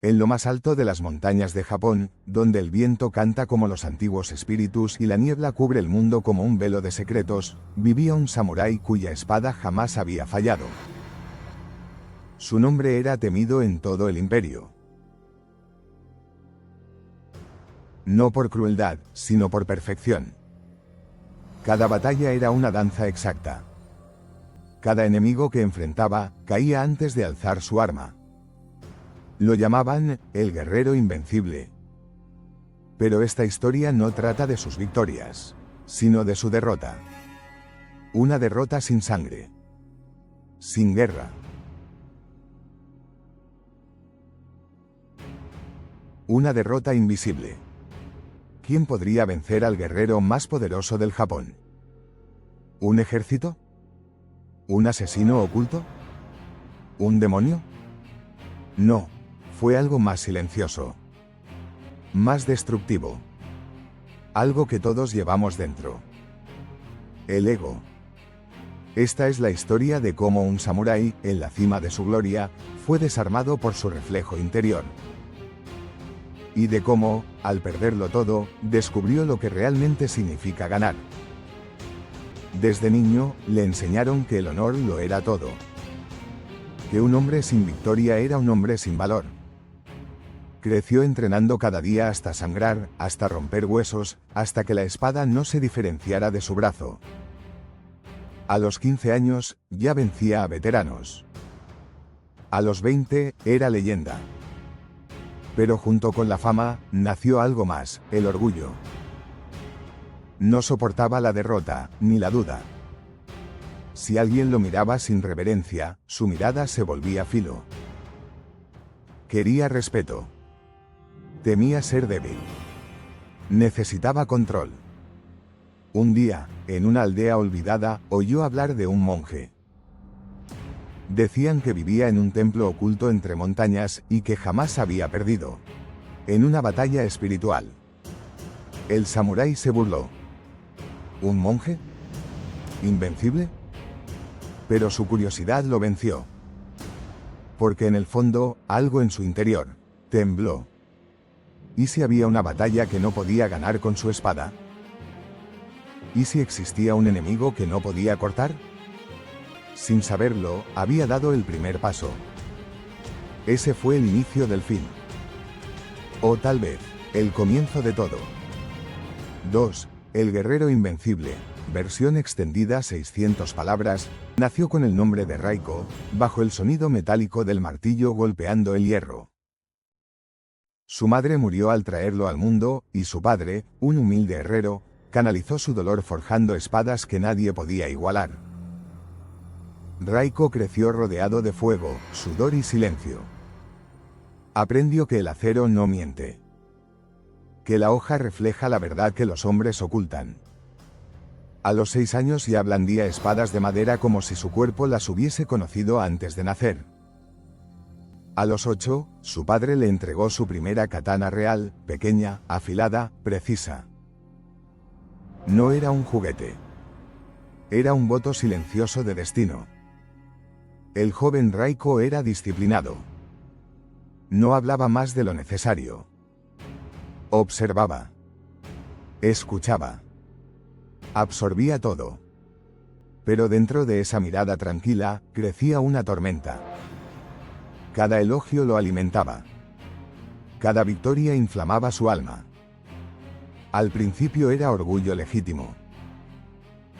En lo más alto de las montañas de Japón, donde el viento canta como los antiguos espíritus y la niebla cubre el mundo como un velo de secretos, vivía un samurái cuya espada jamás había fallado. Su nombre era temido en todo el imperio. No por crueldad, sino por perfección. Cada batalla era una danza exacta. Cada enemigo que enfrentaba, caía antes de alzar su arma. Lo llamaban, el guerrero invencible. Pero esta historia no trata de sus victorias, sino de su derrota. Una derrota sin sangre. Sin guerra. Una derrota invisible. ¿Quién podría vencer al guerrero más poderoso del Japón? ¿Un ejército? ¿Un asesino oculto? ¿Un demonio? No, fue algo más silencioso. Más destructivo. Algo que todos llevamos dentro. El ego. Esta es la historia de cómo un samurái, en la cima de su gloria, fue desarmado por su reflejo interior. Y de cómo, al perderlo todo, descubrió lo que realmente significa ganar. Desde niño, le enseñaron que el honor lo era todo. Que un hombre sin victoria era un hombre sin valor. Creció entrenando cada día hasta sangrar, hasta romper huesos, hasta que la espada no se diferenciara de su brazo. A los 15 años, ya vencía a veteranos. A los 20, era leyenda. Pero junto con la fama, nació algo más, el orgullo. No soportaba la derrota, ni la duda. Si alguien lo miraba sin reverencia, su mirada se volvía filo. Quería respeto. Temía ser débil. Necesitaba control. Un día, en una aldea olvidada, oyó hablar de un monje. Decían que vivía en un templo oculto entre montañas y que jamás había perdido. En una batalla espiritual. El samurái se burló. ¿Un monje? ¿Invencible? Pero su curiosidad lo venció. Porque en el fondo, algo en su interior, tembló. ¿Y si había una batalla que no podía ganar con su espada? ¿Y si existía un enemigo que no podía cortar? Sin saberlo, había dado el primer paso. Ese fue el inicio del fin. O tal vez, el comienzo de todo. 2. El guerrero invencible, versión extendida 600 palabras, nació con el nombre de Raiko, bajo el sonido metálico del martillo golpeando el hierro. Su madre murió al traerlo al mundo, y su padre, un humilde herrero, canalizó su dolor forjando espadas que nadie podía igualar. Raiko creció rodeado de fuego, sudor y silencio. Aprendió que el acero no miente. Que la hoja refleja la verdad que los hombres ocultan. A los 6 años ya blandía espadas de madera como si su cuerpo las hubiese conocido antes de nacer. A los 8, su padre le entregó su primera katana real, pequeña, afilada, precisa. No era un juguete. Era un voto silencioso de destino. El joven Raiko era disciplinado. No hablaba más de lo necesario. Observaba. Escuchaba. Absorbía todo. Pero dentro de esa mirada tranquila, crecía una tormenta. Cada elogio lo alimentaba. Cada victoria inflamaba su alma. Al principio era orgullo legítimo.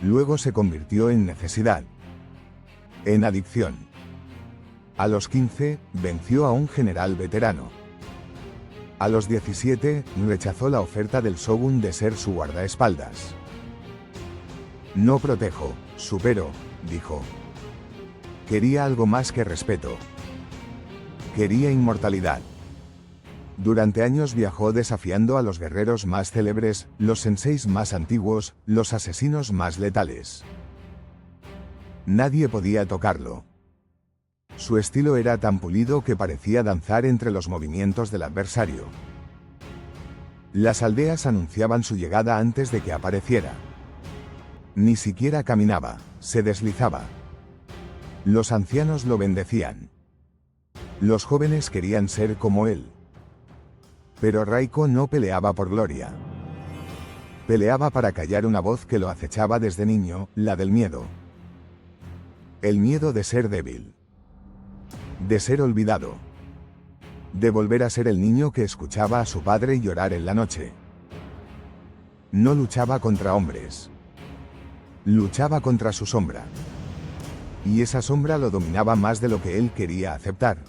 Luego se convirtió en necesidad. En adicción. A los 15, venció a un general veterano. A los 17, rechazó la oferta del shogun de ser su guardaespaldas. No protejo, supero, dijo. Quería algo más que respeto. Quería inmortalidad. Durante años viajó desafiando a los guerreros más célebres, los senseis más antiguos, los asesinos más letales. Nadie podía tocarlo. Su estilo era tan pulido que parecía danzar entre los movimientos del adversario. Las aldeas anunciaban su llegada antes de que apareciera. Ni siquiera caminaba, se deslizaba. Los ancianos lo bendecían. Los jóvenes querían ser como él. Pero Raiko no peleaba por gloria. Peleaba para callar una voz que lo acechaba desde niño, la del miedo. El miedo de ser débil. De ser olvidado. De volver a ser el niño que escuchaba a su padre llorar en la noche. No luchaba contra hombres. Luchaba contra su sombra. Y esa sombra lo dominaba más de lo que él quería aceptar.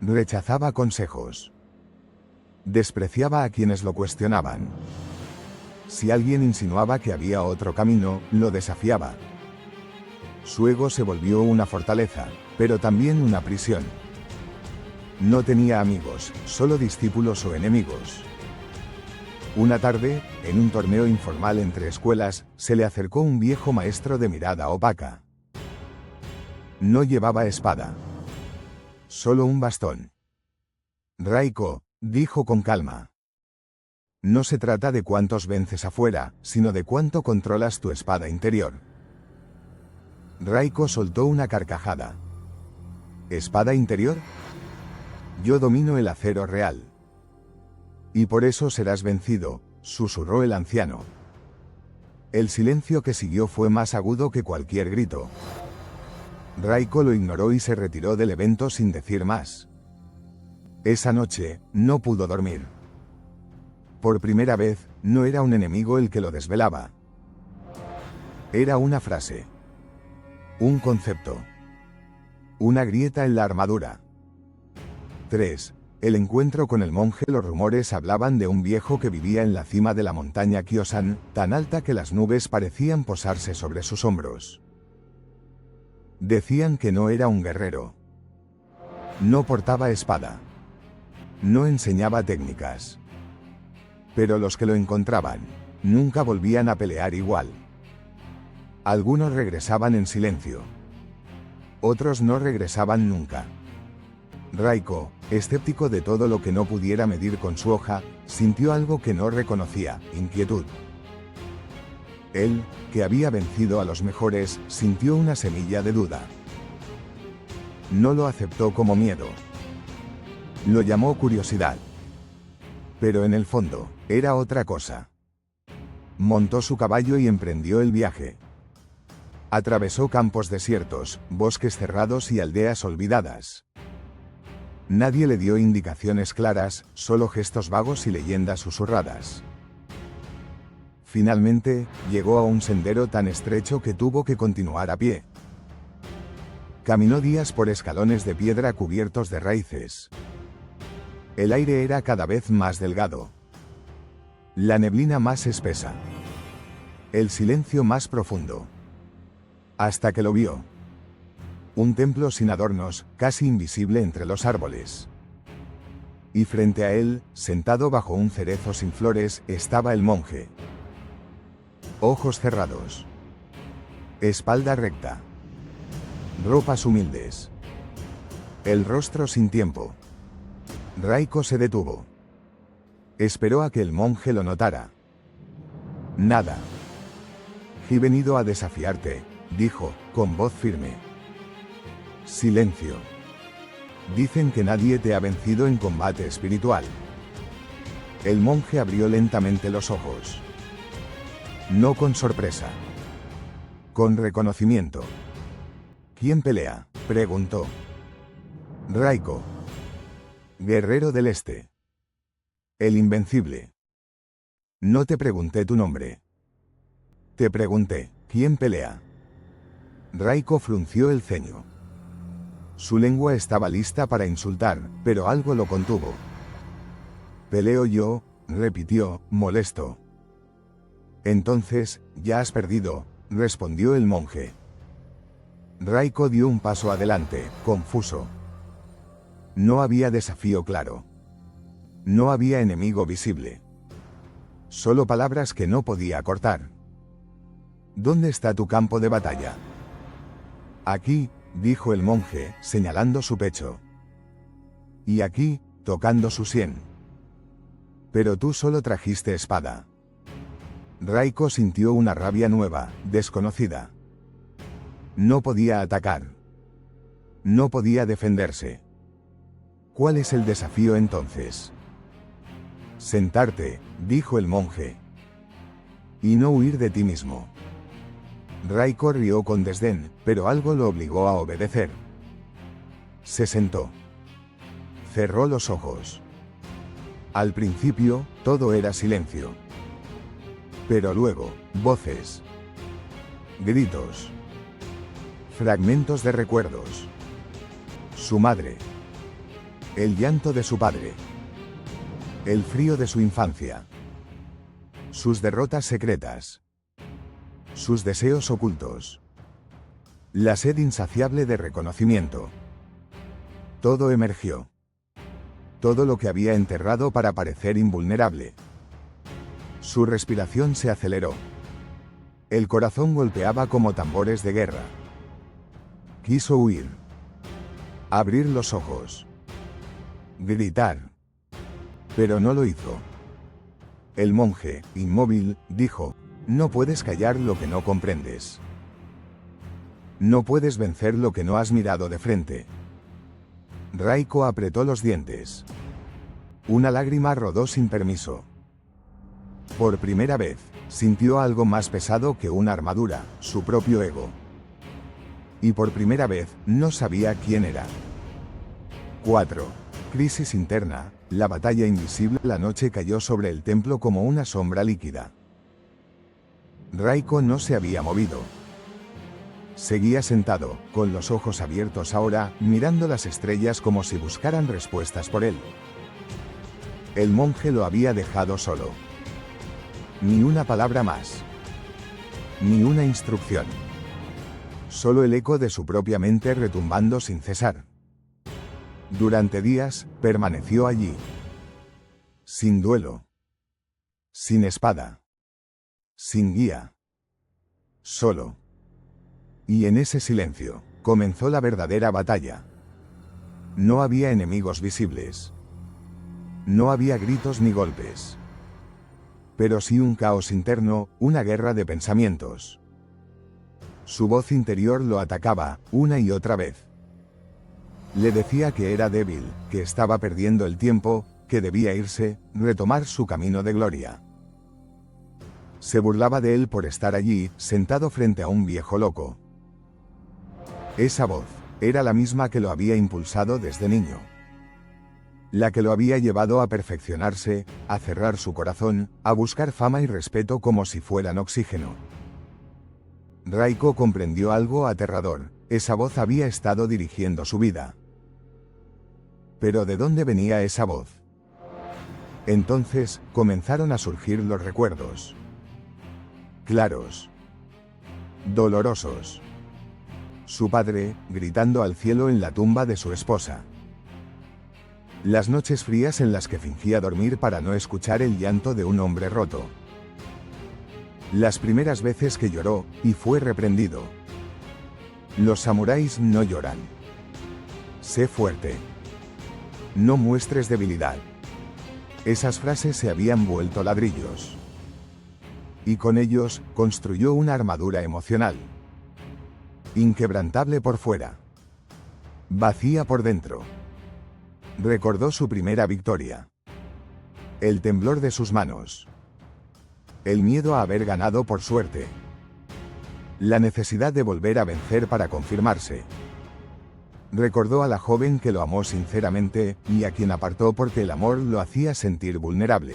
Rechazaba consejos. Despreciaba a quienes lo cuestionaban. Si alguien insinuaba que había otro camino, lo desafiaba. Su ego se volvió una fortaleza, pero también una prisión. No tenía amigos, solo discípulos o enemigos. Una tarde, en un torneo informal entre escuelas, se le acercó un viejo maestro de mirada opaca. No llevaba espada. Solo un bastón. Raiko, dijo con calma. No se trata de cuántos vences afuera, sino de cuánto controlas tu espada interior. Raiko soltó una carcajada. ¿Espada interior? Yo domino el acero real. Y por eso serás vencido, susurró el anciano. El silencio que siguió fue más agudo que cualquier grito. Raiko lo ignoró y se retiró del evento sin decir más. Esa noche, no pudo dormir. Por primera vez, no era un enemigo el que lo desvelaba. Era una frase. Un concepto. Una grieta en la armadura. 3. El encuentro con el monje. Los rumores hablaban de un viejo que vivía en la cima de la montaña Kyosan, tan alta que las nubes parecían posarse sobre sus hombros. Decían que no era un guerrero. No portaba espada. No enseñaba técnicas. Pero los que lo encontraban, nunca volvían a pelear igual. Algunos regresaban en silencio. Otros no regresaban nunca. Raiko, escéptico de todo lo que no pudiera medir con su hoja, sintió algo que no reconocía, inquietud. Él, que había vencido a los mejores, sintió una semilla de duda. No lo aceptó como miedo. Lo llamó curiosidad. Pero en el fondo, era otra cosa. Montó su caballo y emprendió el viaje. Atravesó campos desiertos, bosques cerrados y aldeas olvidadas. Nadie le dio indicaciones claras, solo gestos vagos y leyendas susurradas. Finalmente, llegó a un sendero tan estrecho que tuvo que continuar a pie. Caminó días por escalones de piedra cubiertos de raíces. El aire era cada vez más delgado. La neblina más espesa. El silencio más profundo. Hasta que lo vio. Un templo sin adornos, casi invisible entre los árboles. Y frente a él, sentado bajo un cerezo sin flores, estaba el monje. Ojos cerrados. Espalda recta. Ropas humildes. El rostro sin tiempo. Raiko se detuvo. Esperó a que el monje lo notara. Nada. He venido a desafiarte, dijo, con voz firme. Silencio. Dicen que nadie te ha vencido en combate espiritual. El monje abrió lentamente los ojos. No con sorpresa. Con reconocimiento. ¿Quién pelea?, preguntó. Raiko. Guerrero del Este. El invencible. No te pregunté tu nombre. Te pregunté, ¿quién pelea? Raiko frunció el ceño. Su lengua estaba lista para insultar, pero algo lo contuvo. Peleo yo, repitió, molesto. Entonces, ya has perdido, respondió el monje. Raiko dio un paso adelante, confuso. No había desafío claro. No había enemigo visible. Solo palabras que no podía cortar. ¿Dónde está tu campo de batalla? Aquí, dijo el monje, señalando su pecho. Y aquí, tocando su sien. Pero tú solo trajiste espada. Raiko sintió una rabia nueva, desconocida. No podía atacar. No podía defenderse. ¿Cuál es el desafío entonces? Sentarte, dijo el monje. Y no huir de ti mismo. Raiko rió con desdén, pero algo lo obligó a obedecer. Se sentó. Cerró los ojos. Al principio, todo era silencio. Pero luego, voces. Gritos. Fragmentos de recuerdos. Su madre. El llanto de su padre. El frío de su infancia. Sus derrotas secretas. Sus deseos ocultos. La sed insaciable de reconocimiento. Todo emergió. Todo lo que había enterrado para parecer invulnerable. Su respiración se aceleró. El corazón golpeaba como tambores de guerra. Quiso huir. Abrir los ojos. Gritar. Pero no lo hizo. El monje, inmóvil, dijo: no puedes callar lo que no comprendes. No puedes vencer lo que no has mirado de frente. Raiko apretó los dientes. Una lágrima rodó sin permiso. Por primera vez, sintió algo más pesado que una armadura, su propio ego. Y por primera vez, no sabía quién era. 4. Crisis interna. La batalla invisible. La noche cayó sobre el templo como una sombra líquida. Raiko no se había movido. Seguía sentado, con los ojos abiertos ahora, mirando las estrellas como si buscaran respuestas por él. El monje lo había dejado solo. Ni una palabra más. Ni una instrucción. Solo el eco de su propia mente retumbando sin cesar. Durante días, permaneció allí. Sin duelo. Sin espada. Sin guía. Solo. Y en ese silencio, comenzó la verdadera batalla. No había enemigos visibles. No había gritos ni golpes. Pero sí un caos interno, una guerra de pensamientos. Su voz interior lo atacaba, una y otra vez. Le decía que era débil, que estaba perdiendo el tiempo, que debía irse, retomar su camino de gloria. Se burlaba de él por estar allí, sentado frente a un viejo loco. Esa voz, era la misma que lo había impulsado desde niño. La que lo había llevado a perfeccionarse, a cerrar su corazón, a buscar fama y respeto como si fueran oxígeno. Raiko comprendió algo aterrador, esa voz había estado dirigiendo su vida. Pero ¿de dónde venía esa voz? Entonces, comenzaron a surgir los recuerdos. Claros. Dolorosos. Su padre, gritando al cielo en la tumba de su esposa. Las noches frías en las que fingía dormir para no escuchar el llanto de un hombre roto. Las primeras veces que lloró, y fue reprendido. Los samuráis no lloran. Sé fuerte. No muestres debilidad. Esas frases se habían vuelto ladrillos. Y con ellos, construyó una armadura emocional. Inquebrantable por fuera. Vacía por dentro. Recordó su primera victoria. El temblor de sus manos. El miedo a haber ganado por suerte. La necesidad de volver a vencer para confirmarse. Recordó a la joven que lo amó sinceramente, y a quien apartó porque el amor lo hacía sentir vulnerable.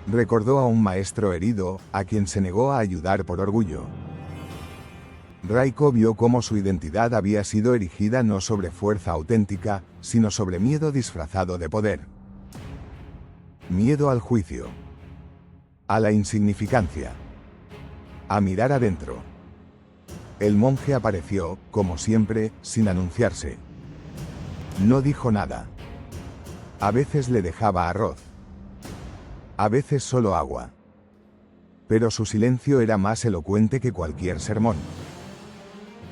Recordó a un maestro herido, a quien se negó a ayudar por orgullo. Raiko vio cómo su identidad había sido erigida no sobre fuerza auténtica, sino sobre miedo disfrazado de poder. Miedo al juicio. A la insignificancia. A mirar adentro. El monje apareció, como siempre, sin anunciarse. No dijo nada. A veces le dejaba arroz. A veces solo agua. Pero su silencio era más elocuente que cualquier sermón.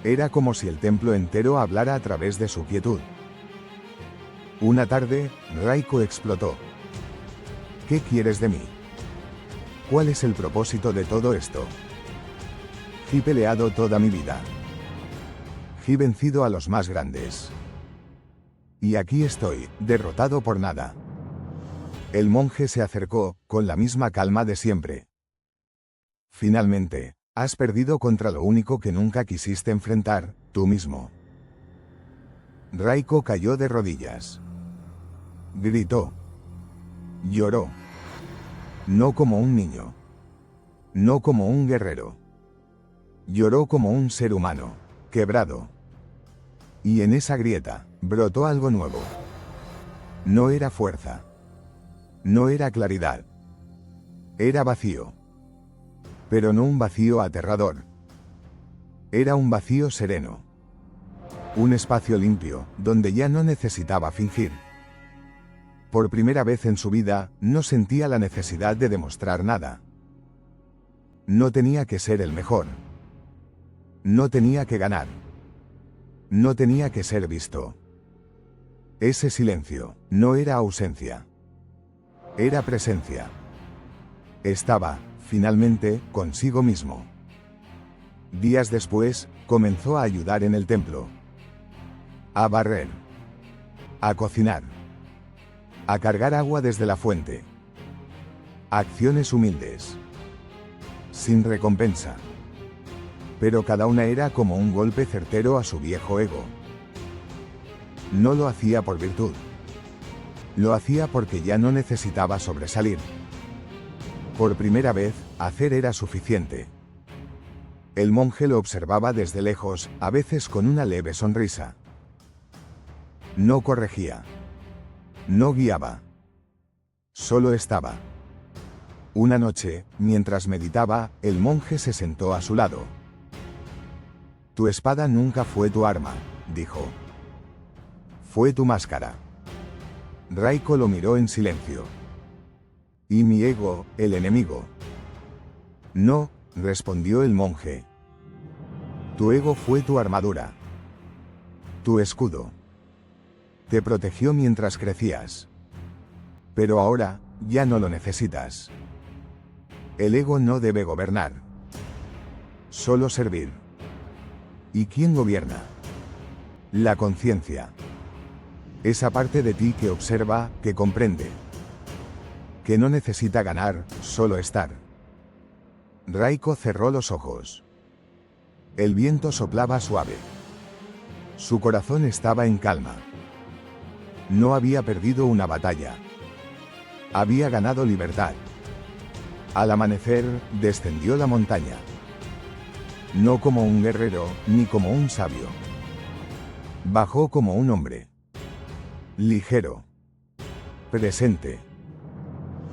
Era como si el templo entero hablara a través de su quietud. Una tarde, Raiko explotó. ¿Qué quieres de mí? ¿Cuál es el propósito de todo esto? He peleado toda mi vida. He vencido a los más grandes. Y aquí estoy, derrotado por nada. El monje se acercó, con la misma calma de siempre. Finalmente, has perdido contra lo único que nunca quisiste enfrentar, tú mismo. Raiko cayó de rodillas. Gritó. Lloró. No como un niño. No como un guerrero. Lloró como un ser humano, quebrado. Y en esa grieta, brotó algo nuevo. No era fuerza. No era claridad. Era vacío. Pero no un vacío aterrador. Era un vacío sereno. Un espacio limpio, donde ya no necesitaba fingir. Por primera vez en su vida, no sentía la necesidad de demostrar nada. No tenía que ser el mejor. No tenía que ganar. No tenía que ser visto. Ese silencio no era ausencia. Era presencia. Estaba, finalmente, consigo mismo. Días después, comenzó a ayudar en el templo. A barrer. A cocinar. A cargar agua desde la fuente. Acciones humildes. Sin recompensa. Pero cada una era como un golpe certero a su viejo ego. No lo hacía por virtud. Lo hacía porque ya no necesitaba sobresalir. Por primera vez, hacer era suficiente. El monje lo observaba desde lejos, a veces con una leve sonrisa. No corregía. No guiaba. Solo estaba. Una noche, mientras meditaba, el monje se sentó a su lado. Tu espada nunca fue tu arma, dijo. Fue tu máscara. Raiko lo miró en silencio. Y mi ego, el enemigo. No, respondió el monje. Tu ego fue tu armadura. Tu escudo. Te protegió mientras crecías. Pero ahora, ya no lo necesitas. El ego no debe gobernar. Solo servir. ¿Y quién gobierna? La conciencia. Esa parte de ti que observa, que comprende. Que no necesita ganar, solo estar. Raiko cerró los ojos. El viento soplaba suave. Su corazón estaba en calma. No había perdido una batalla. Había ganado libertad. Al amanecer, descendió la montaña. No como un guerrero, ni como un sabio. Bajó como un hombre. Ligero. Presente.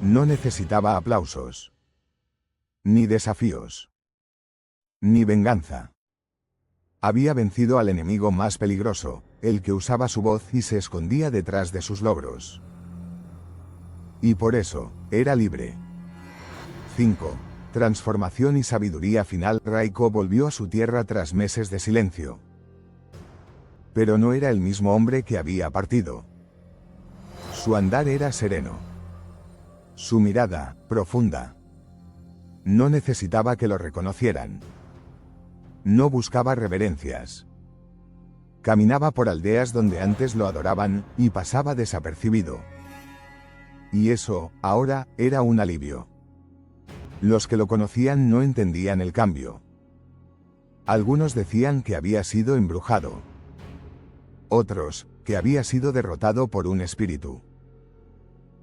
No necesitaba aplausos. Ni desafíos. Ni venganza. Había vencido al enemigo más peligroso, el que usaba su voz y se escondía detrás de sus logros. Y por eso, era libre. 5. Transformación y sabiduría final. Raiko volvió a su tierra tras meses de silencio. Pero no era el mismo hombre que había partido. Su andar era sereno. Su mirada, profunda. No necesitaba que lo reconocieran. No buscaba reverencias. Caminaba por aldeas donde antes lo adoraban, y pasaba desapercibido. Y eso, ahora, era un alivio. Los que lo conocían no entendían el cambio. Algunos decían que había sido embrujado. Otros, que había sido derrotado por un espíritu.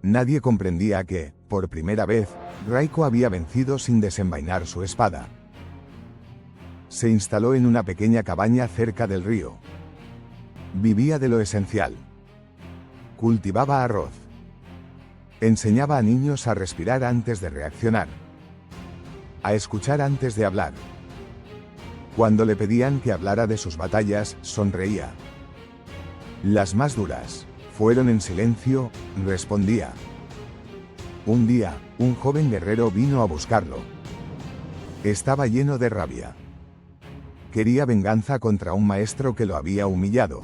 Nadie comprendía que, por primera vez, Raiko había vencido sin desenvainar su espada. Se instaló en una pequeña cabaña cerca del río. Vivía de lo esencial. Cultivaba arroz. Enseñaba a niños a respirar antes de reaccionar. A escuchar antes de hablar. Cuando le pedían que hablara de sus batallas, sonreía. Las más duras fueron en silencio, respondía. Un día, un joven guerrero vino a buscarlo. Estaba lleno de rabia. Quería venganza contra un maestro que lo había humillado.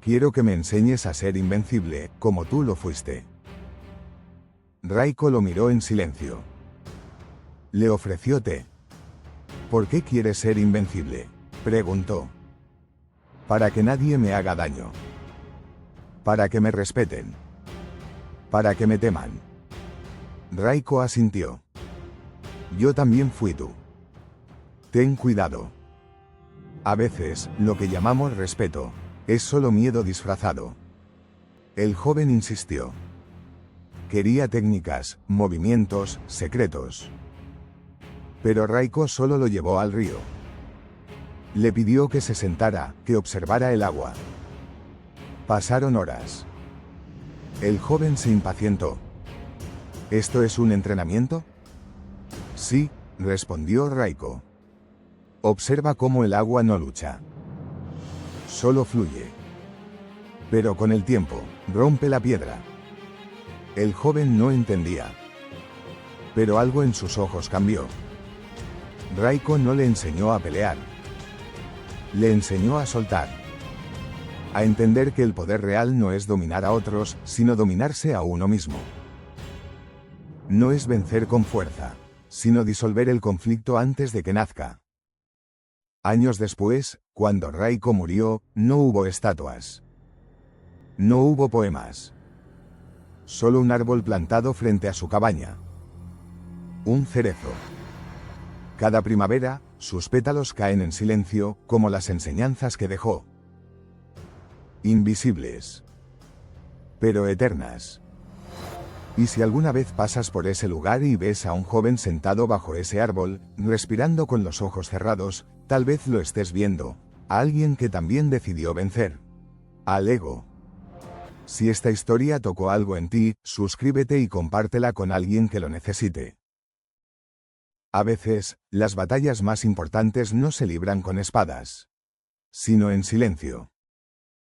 Quiero que me enseñes a ser invencible, como tú lo fuiste. Raiko lo miró en silencio. Le ofreció té. ¿Por qué quieres ser invencible?, preguntó. Para que nadie me haga daño. Para que me respeten. Para que me teman. Raiko asintió. Yo también fui tú. Ten cuidado. A veces, lo que llamamos respeto, es solo miedo disfrazado. El joven insistió. Quería técnicas, movimientos, secretos. Pero Raiko solo lo llevó al río. Le pidió que se sentara, que observara el agua. Pasaron horas. El joven se impacientó. ¿Esto es un entrenamiento? Sí, respondió Raiko. Observa cómo el agua no lucha. Solo fluye. Pero con el tiempo, rompe la piedra. El joven no entendía. Pero algo en sus ojos cambió. Raiko no le enseñó a pelear. Le enseñó a soltar. A entender que el poder real no es dominar a otros, sino dominarse a uno mismo. No es vencer con fuerza, sino disolver el conflicto antes de que nazca. Años después, cuando Raiko murió, no hubo estatuas. No hubo poemas. Solo un árbol plantado frente a su cabaña. Un cerezo. Cada primavera, sus pétalos caen en silencio, como las enseñanzas que dejó. Invisibles. Pero eternas. Y si alguna vez pasas por ese lugar y ves a un joven sentado bajo ese árbol, respirando con los ojos cerrados, tal vez lo estés viendo, a alguien que también decidió vencer. Al ego. Si esta historia tocó algo en ti, suscríbete y compártela con alguien que lo necesite. A veces, las batallas más importantes no se libran con espadas, sino en silencio.